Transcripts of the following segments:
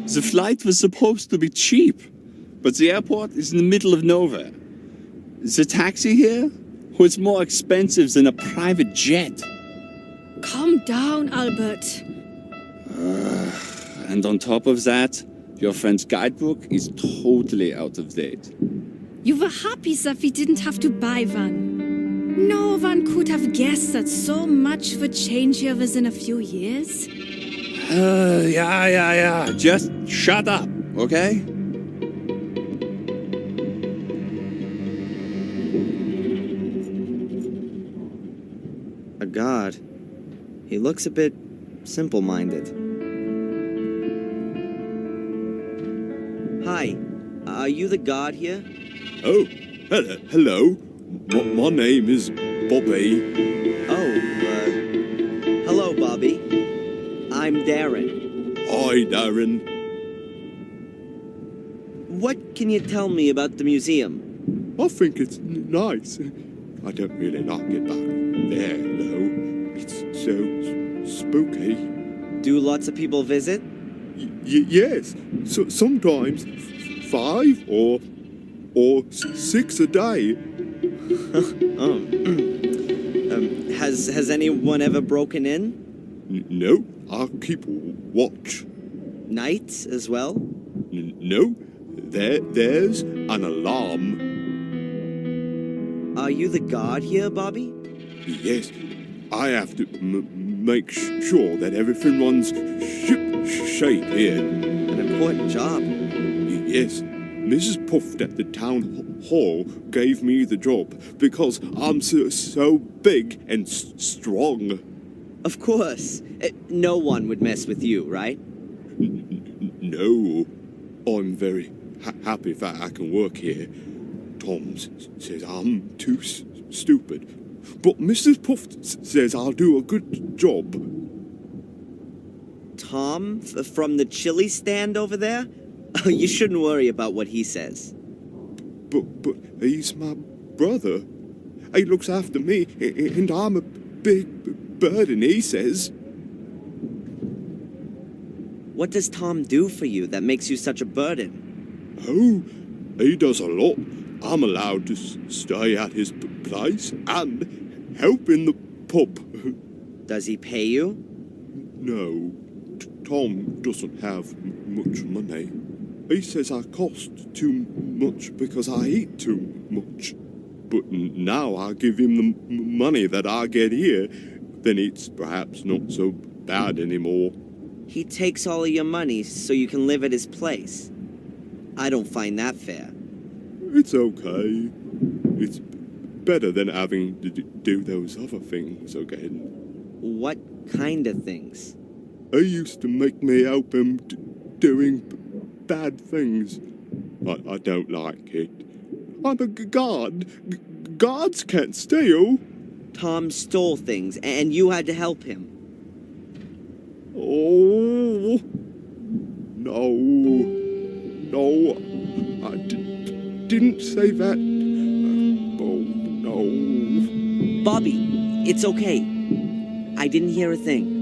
The flight was supposed to be cheap, but the airport is in the middle of nowhere. The taxi here was more expensive than a private jet. Calm down, Albert. And on top of that, your friend's guidebook is totally out of date. You were happy that we didn't have to buy one. No one could have guessed that so much would change here within a few years. Yeah. Just shut up, okay? A god. He looks a bit simple-minded. Hi, are you the god here? Oh, hello. My name is Bobby. Oh, hello, Bobby. I'm Darren. Hi, Darren. What can you tell me about the museum? I think it's nice. I don't really like it back there, though. It's so spooky. Do lots of people visit? Yes. So sometimes 5 or 6 a day. Has anyone ever broken in? No, I keep watch. Nights as well? No, there's an alarm. Are you the god here, Bobby? Yes, I have to make sure that everything runs ship here. An important job. Yes, Mrs. Puff at the town hall gave me the job because I'm so big and strong. Of course. No one would mess with you, right? No, I'm very happy that I can work here. Tom says I'm too stupid, but Mrs. Puff says I'll do a good job. Tom, from the chili stand over there? You shouldn't worry about what he says. But he's my brother. He looks after me, and I'm a big burden, he says. What does Tom do for you that makes you such a burden? Oh, he does a lot. I'm allowed to stay at his place and help in the pub. Does he pay you? No, Tom doesn't have much money. He says I cost too much because I eat too much. But now I give him the money that I get here, then it's perhaps not so bad anymore. He takes all of your money so you can live at his place. I don't find that fair. It's okay. It's better than having to do those other things again. What kind of things? He used to make me help him doing bad things. I don't like it. I'm a god. Gods can't steal. Tom stole things and you had to help him. Oh, no, I didn't say that. Oh, no. Bobby, it's okay. I didn't hear a thing.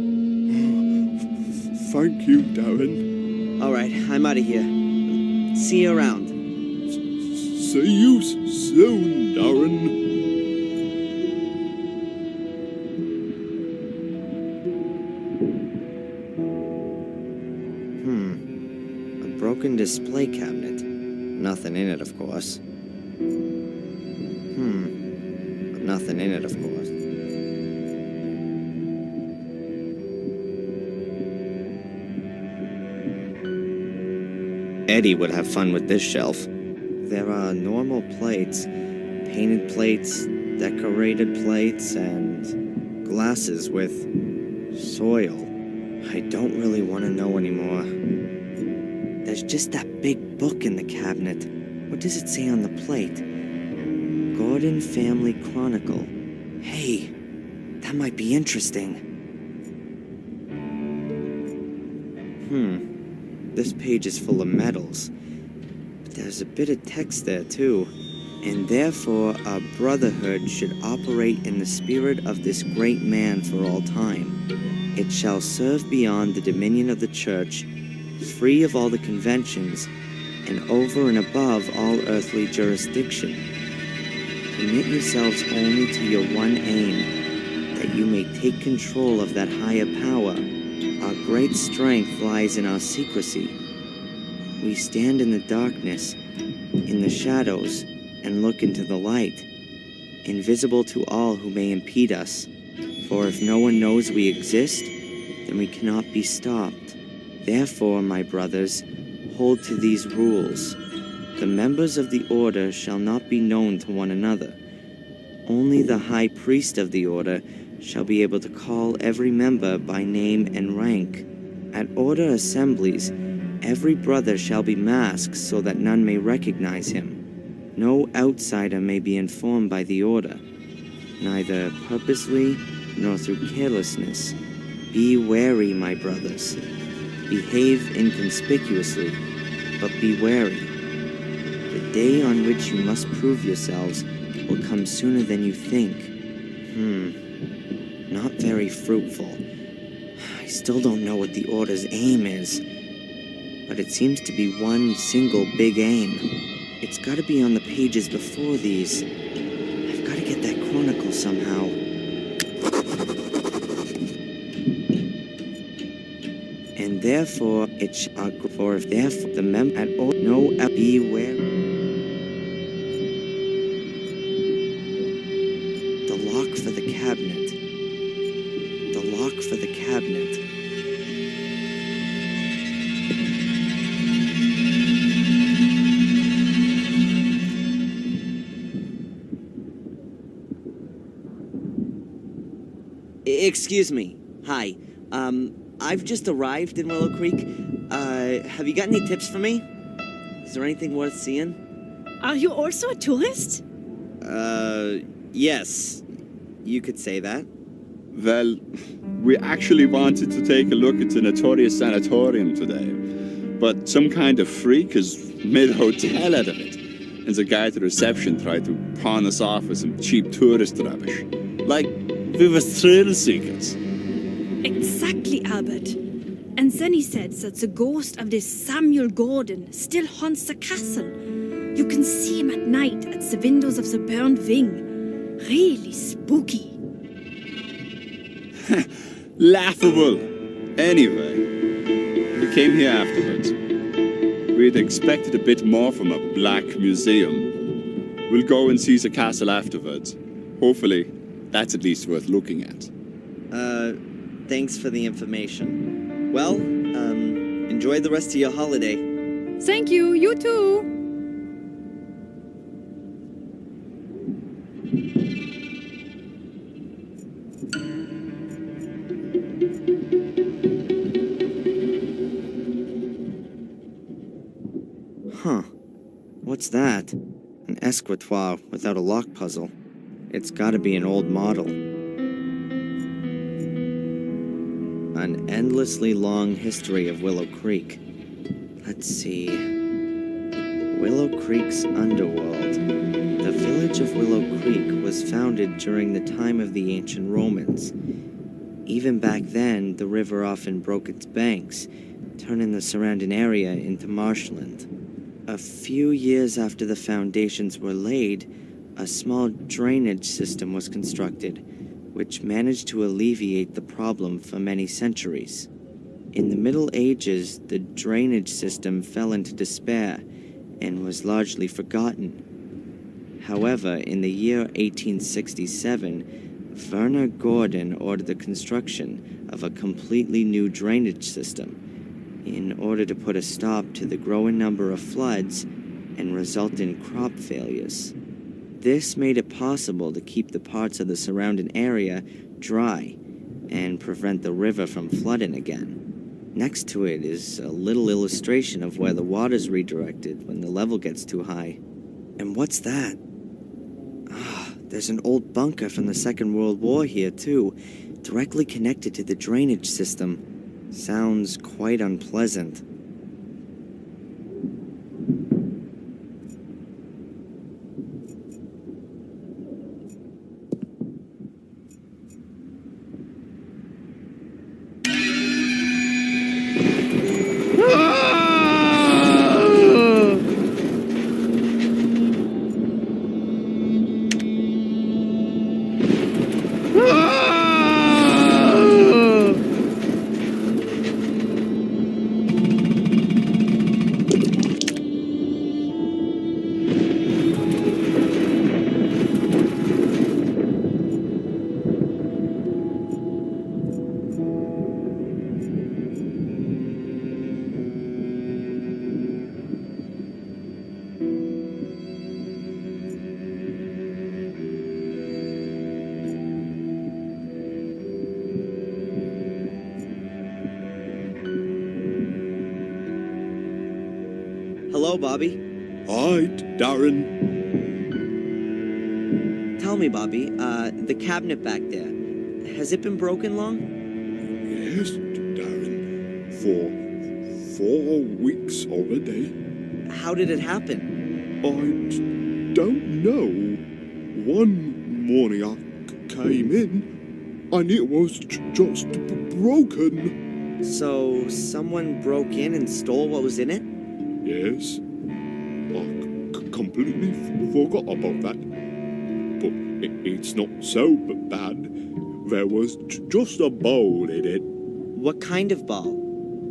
Thank you, Darren. All right, I'm out of here. See you around. See you soon, Darren. A broken display cabinet. Nothing in it, of course. Nothing in it, of course. Eddie would have fun with this shelf. There are normal plates, painted plates, decorated plates, and glasses with soil. I don't really want to know anymore. There's just that big book in the cabinet. What does it say on the plate? Gordon Family Chronicle. Hey, that might be interesting. This page is full of medals. But there's a bit of text there, too. And therefore, our brotherhood should operate in the spirit of this great man for all time. It shall serve beyond the dominion of the church free of all the conventions, and over and above all earthly jurisdiction. Commit yourselves only to your one aim, that you may take control of that higher power. Our great strength lies in our secrecy. We stand in the darkness, in the shadows, and look into the light, invisible to all who may impede us. For if no one knows we exist, then we cannot be stopped. Therefore, my brothers, hold to these rules. The members of the Order shall not be known to one another. Only the High Priest of the Order shall be able to call every member by name and rank. At Order assemblies, every brother shall be masked so that none may recognize him. No outsider may be informed by the Order, neither purposely nor through carelessness. Be wary, my brothers. Behave inconspicuously, but be wary. The day on which you must prove yourselves will come sooner than you think. Not very fruitful. I still don't know what the Order's aim is, but it seems to be one single big aim. It's gotta be on the pages before these. I've gotta get that chronicle somehow. And therefore it shall for if therefore the mem at all no beware. The lock for the cabinet. The lock for the cabinet. Excuse me. Hi. I've just arrived in Willow Creek. Have you got any tips for me? Is there anything worth seeing? Are you also a tourist? Yes. You could say that. Well, we actually wanted to take a look at the notorious sanatorium today, but some kind of freak has made a hotel out of it, and the guy at the reception tried to pawn us off with some cheap tourist rubbish. Like we were thrill seekers. Exactly, Albert. And then he said that the ghost of this Samuel Gordon still haunts the castle. You can see him at night at the windows of the burned wing. Really spooky. Laughable. Anyway, we came here afterwards. We'd expected a bit more from a black museum. We'll go and see the castle afterwards. Hopefully, that's at least worth looking at. Thanks for the information. Well, enjoy the rest of your holiday. Thank you, you too. Huh. What's that? An escritoire without a lock puzzle. It's gotta be an old model. An endlessly long history of Willow Creek. Let's see. Willow Creek's underworld. The village of Willow Creek was founded during the time of the ancient Romans. Even back then, the river often broke its banks, turning the surrounding area into marshland. A few years after the foundations were laid, a small drainage system was constructed, which managed to alleviate the problem for many centuries. In the Middle Ages, the drainage system fell into despair and was largely forgotten. However, in the year 1867, Werner Gordon ordered the construction of a completely new drainage system in order to put a stop to the growing number of floods and resultant crop failures. This made it possible to keep the parts of the surrounding area dry and prevent the river from flooding again. Next to it is a little illustration of where the water's redirected when the level gets too high. And what's that? There's an old bunker from the Second World War here, too, directly connected to the drainage system. Sounds quite unpleasant. Hello, Bobby. Hi, Darren. Tell me, Bobby, the cabinet back there, has it been broken long? Yes, Darren. For 4 weeks already. How did it happen? I don't know. One morning I came in and it was just broken. So, someone broke in and stole what was in it? Yes. I completely forgot about that. But it's not so bad. There was just a bowl in it. What kind of ball?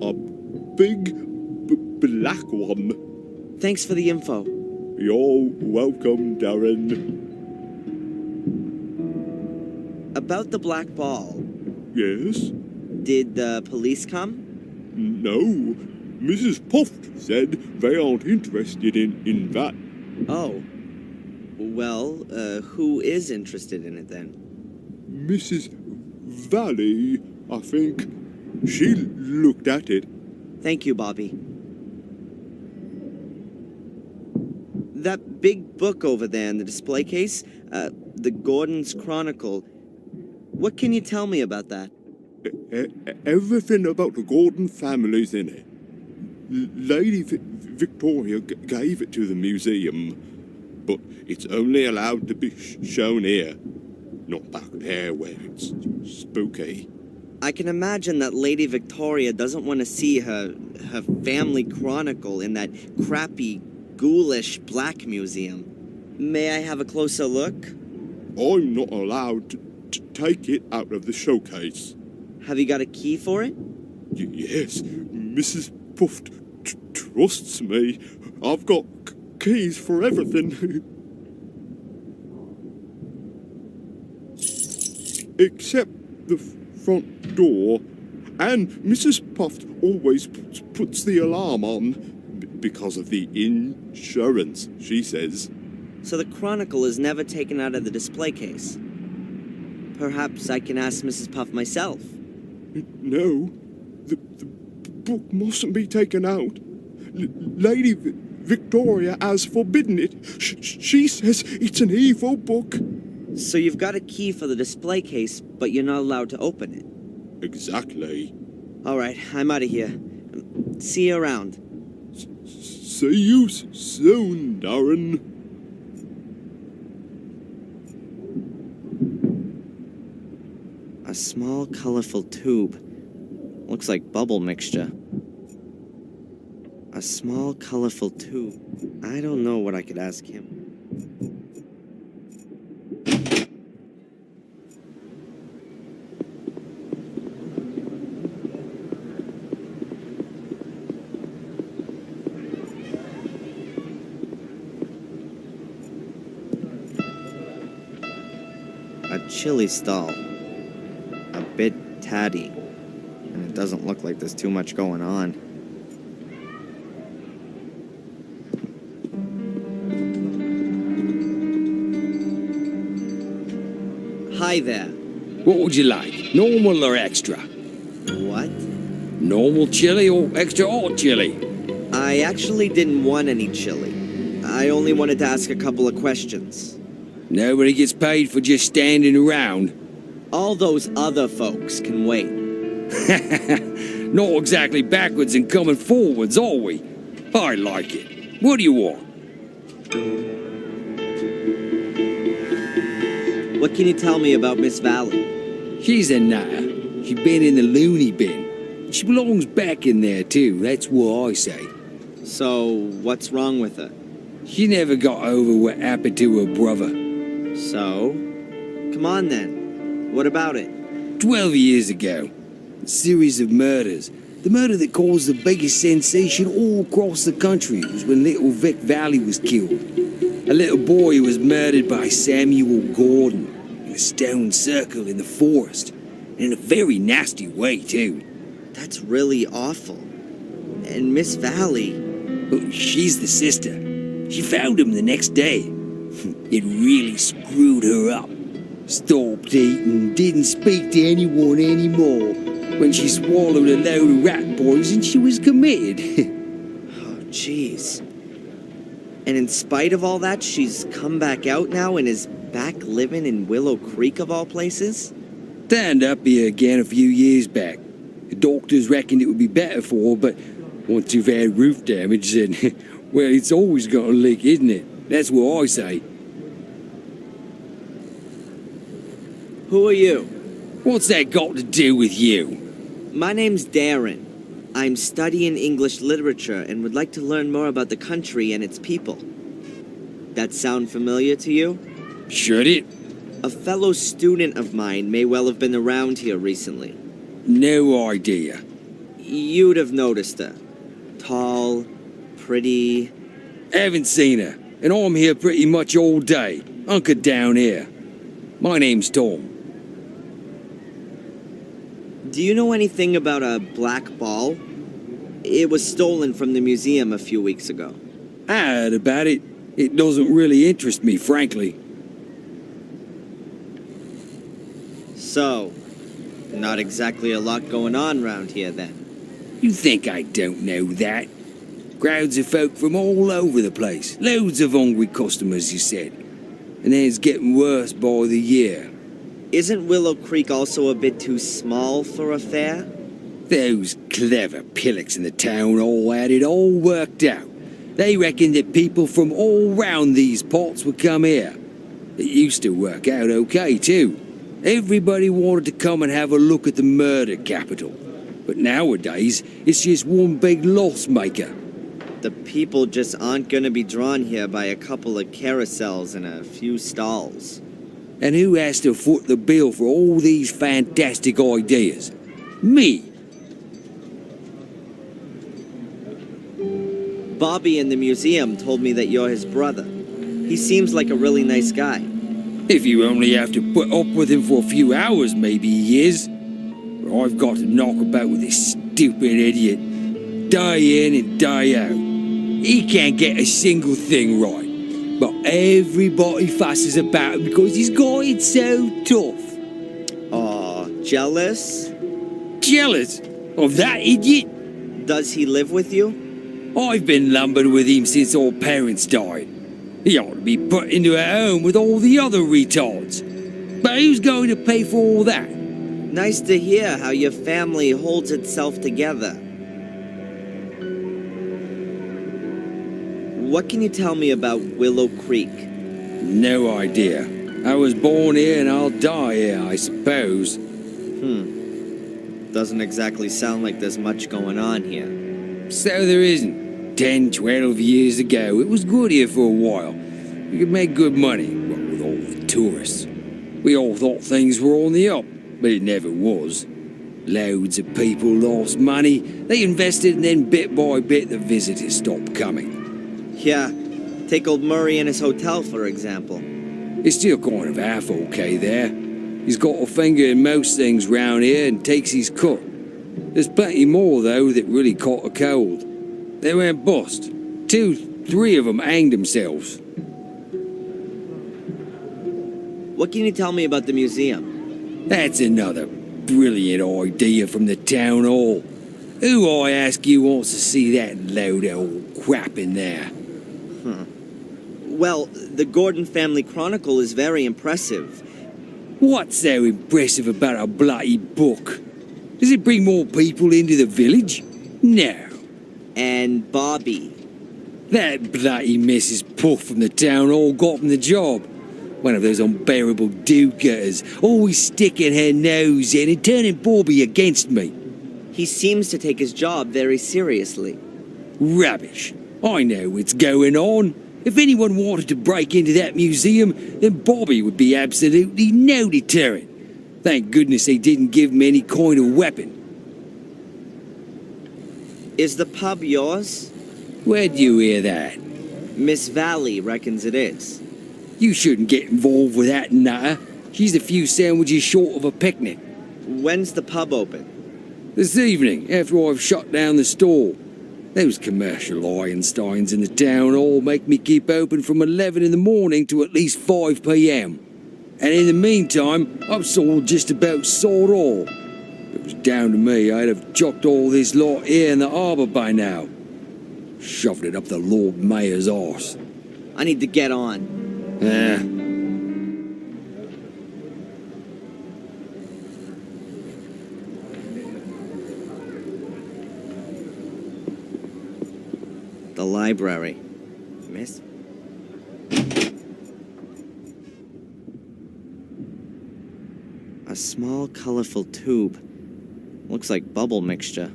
A big black one. Thanks for the info. You're welcome, Darren. About the black ball, Yes? did the police come? No. Mrs. Puff said they aren't interested in that. Oh. Well, who is interested in it then? Mrs. Valley, I think. She looked at it. Thank you, Bobby. That big book over there in the display case, the Gordon's Chronicle. What can you tell me about that? Everything about the Gordon family's in it. Lady Victoria gave it to the museum, but it's only allowed to be shown here, not back there where it's spooky. I can imagine that Lady Victoria doesn't want to see her family chronicle in that crappy, ghoulish black museum. May I have a closer look? I'm not allowed to take it out of the showcase. Have you got a key for it? Yes, Mrs. Puff trusts me. I've got keys for everything. Except the front door. And Mrs. Puff always puts the alarm on because of the insurance, she says. So the chronicle is never taken out of the display case. Perhaps I can ask Mrs. Puff myself. No, the book mustn't be taken out. Lady Victoria has forbidden it. She says it's an evil book. So you've got a key for the display case, but you're not allowed to open it. Exactly. All right, I'm out of here. See you around. See you soon, Darren. A small, colorful tube. Looks like bubble mixture. A small, colorful tube. I don't know what I could ask him. A chili stall. A bit tatty. And it doesn't look like there's too much going on. Hi there. What would you like? Normal or extra? What? Normal chili or extra hot chili? I actually didn't want any chili. I only wanted to ask a couple of questions. Nobody gets paid for just standing around. All those other folks can wait. Not exactly backwards and coming forwards, are we? I like it. What do you want? What can you tell me about Miss Valley? She's a nutter. She's been in the loony bin. She belongs back in there too, that's what I say. So, what's wrong with her? She never got over what happened to her brother. So? Come on then. What about it? 12 years ago. A series of murders. The murder that caused the biggest sensation all across the country was when little Vic Valley was killed. A little boy was murdered by Samuel Gordon in a stone circle in the forest. And in a very nasty way, too. That's really awful. And Miss Valley... Oh, she's the sister. She found him the next day. It really screwed her up. Stopped eating, didn't speak to anyone anymore. When she swallowed a load of rat poison, she was committed. Oh, jeez. And in spite of all that, she's come back out now and is back living in Willow Creek of all places? Turned up here again a few years back. The doctors reckoned it would be better for her, but once you've had roof damage, then, well, it's always got to leak, isn't it? That's what I say. Who are you? What's that got to do with you? My name's Darren. I'm studying English literature and would like to learn more about the country and its people. That sound familiar to you? Should it? A fellow student of mine may well have been around here recently. No idea. You'd have noticed her. Tall, pretty. Haven't seen her, and I'm here pretty much all day, hunkered down here. My name's Tom. Do you know anything about a black ball? It was stolen from the museum a few weeks ago. I heard about it. It doesn't really interest me, frankly. So, not exactly a lot going on round here then. You think I don't know that? Crowds of folk from all over the place. Loads of hungry customers, you said. And then it's getting worse by the year. Isn't Willow Creek also a bit too small for a fair? Those clever pillocks in the town all had it all worked out. They reckoned that people from all round these parts would come here. It used to work out okay, too. Everybody wanted to come and have a look at the murder capital. But nowadays, it's just one big loss maker. The people just aren't gonna be drawn here by a couple of carousels and a few stalls. And who has to foot the bill for all these fantastic ideas? Me. Bobby in the museum told me that you're his brother. He seems like a really nice guy. If you only have to put up with him for a few hours, maybe he is. But I've got to knock about with this stupid idiot. Day in and day out. He can't get a single thing right. But everybody fusses about him because he's got it so tough. Aw, jealous? Jealous of that idiot? Does he live with you? I've been lumbered with him since our parents died. He ought to be put into a home with all the other retards. But who's going to pay for all that? Nice to hear how your family holds itself together. What can you tell me about Willow Creek? No idea. I was born here and I'll die here, I suppose. Doesn't exactly sound like there's much going on here. So there isn't. 10, 12 years ago, it was good here for a while. You could make good money, what with all the tourists. We all thought things were on the up, but it never was. Loads of people lost money, they invested, and then bit by bit the visitors stopped coming. Yeah, take old Murray and his hotel, for example. It's still kind of half okay there. He's got a finger in most things round here and takes his cut. There's plenty more, though, that really caught a cold. They went bust. 2, 3 of them hanged themselves. What can you tell me about the museum? That's another brilliant idea from the town hall. Who, I ask you, wants to see that load of old crap in there? Well, the Gordon Family Chronicle is very impressive. What's so impressive about a bloody book? Does it bring more people into the village? No. And Bobby. That bloody Mrs. Puff from the town hall got him the job. One of those unbearable do-gooders, always sticking her nose in and turning Bobby against me. He seems to take his job very seriously. Rubbish. I know what's going on. If anyone wanted to break into that museum, then Bobby would be absolutely no deterrent. Thank goodness they didn't give him any kind of weapon. Is the pub yours? Where'd you hear that? Miss Valley reckons it is. You shouldn't get involved with that nutter. She's a few sandwiches short of a picnic. When's the pub open? This evening, after I've shut down the store. Those commercial Einsteins in the town hall make me keep open from 11 in the morning to at least 5 p.m. And in the meantime, I've sold just about sod all. If it was down to me, I'd have chucked all this lot here in the harbour by now. Shoved it up the Lord Mayor's arse. I need to get on. The library. Miss? A small, colorful tube. Looks like bubble mixture.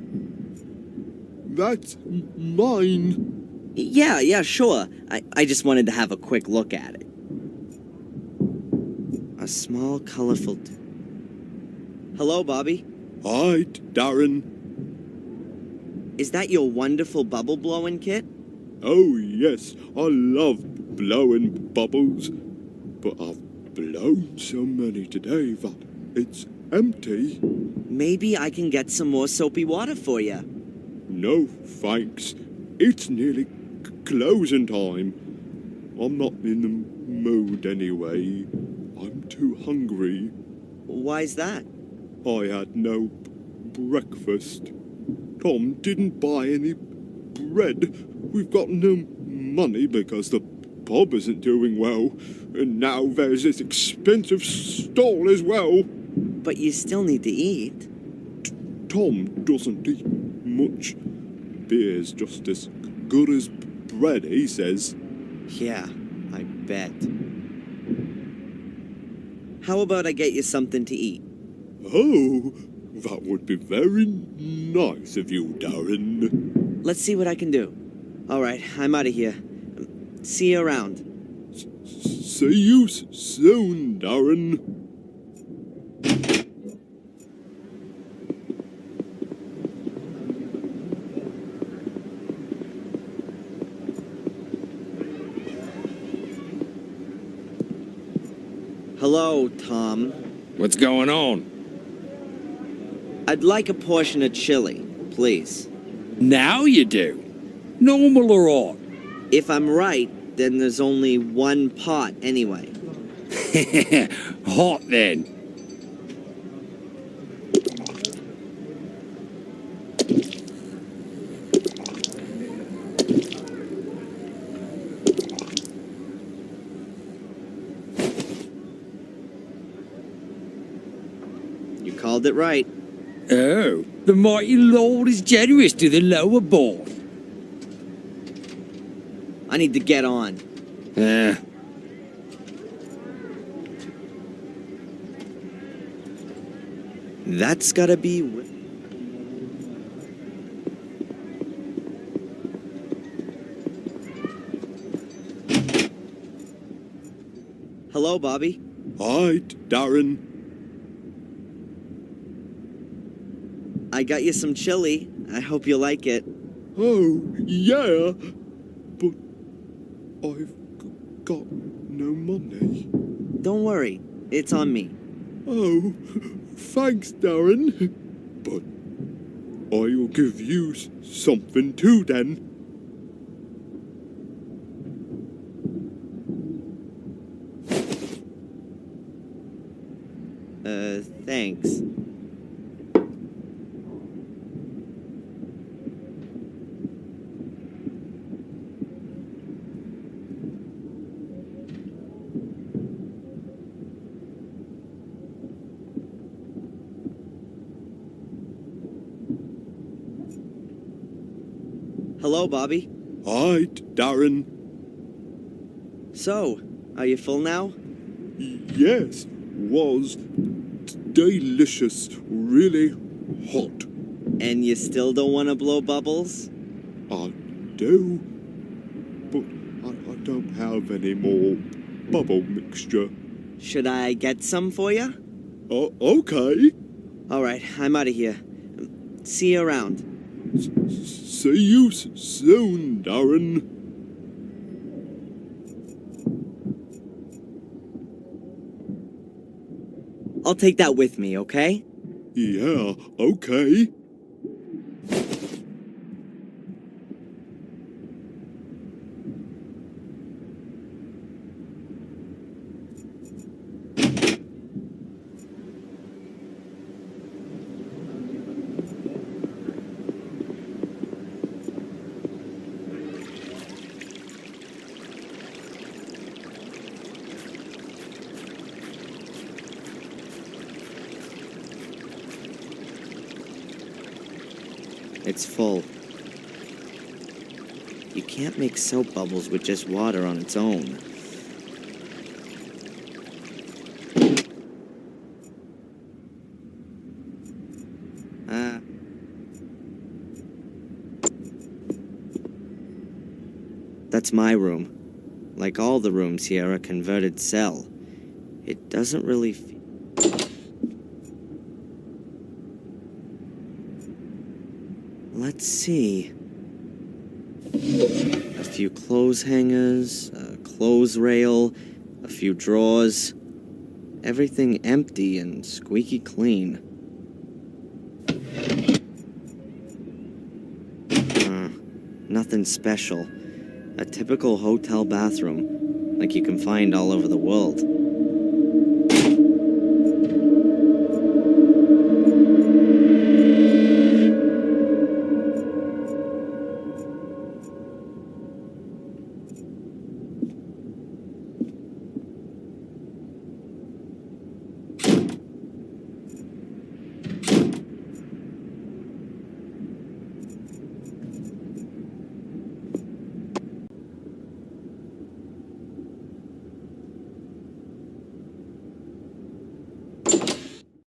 That's mine. Yeah, sure. I just wanted to have a quick look at it. A small, colorful... Hello, Bobby. Hi, Darren. Is that your wonderful bubble blowing kit? Oh, yes, I love blowing bubbles. But I've blown so many today that it's empty. Maybe I can get some more soapy water for you. No, thanks. It's nearly closing time. I'm not in the mood anyway. I'm too hungry. Why's that? I had no breakfast. Tom didn't buy any bread. We've got no money because the pub isn't doing well. And now there's this expensive stall as well. But you still need to eat. Tom doesn't eat much. Beer's just as good as bread, he says. Yeah, I bet. How about I get you something to eat? Oh, that would be very nice of you, Darren. Let's see what I can do. All right, I'm out of here. See you around. See you soon, Darren. Hello, Tom. What's going on? I'd like a portion of chili, please. Now you do. Normal or odd? If I'm right, then there's only one pot anyway. Hot then. You called it right. Oh, the mighty Lord is generous to the lower born. I need to get on. That's gotta be... Hello, Bobby. Hi, Darren. I got you some chili. I hope you like it. Oh, yeah. But I've got no money. Don't worry. It's on me. Oh, thanks, Darren. But I'll give you something too, then. Thanks. Hello, Bobby. Hi, Darren. So, are you full now? Yes, was delicious, really hot. And you still don't want to blow bubbles? I do, but I don't have any more bubble mixture. Should I get some for you? Oh, okay. All right, I'm out of here. See you around. See you soon, Darren. I'll take that with me, okay? Yeah, okay. It's full. You can't make soap bubbles with just water on its own. That's my room. Like all the rooms here, a converted cell. It doesn't really Let's see. A few clothes hangers, a clothes rail, a few drawers. Everything empty and squeaky clean. Nothing special. A typical hotel bathroom, like you can find all over the world.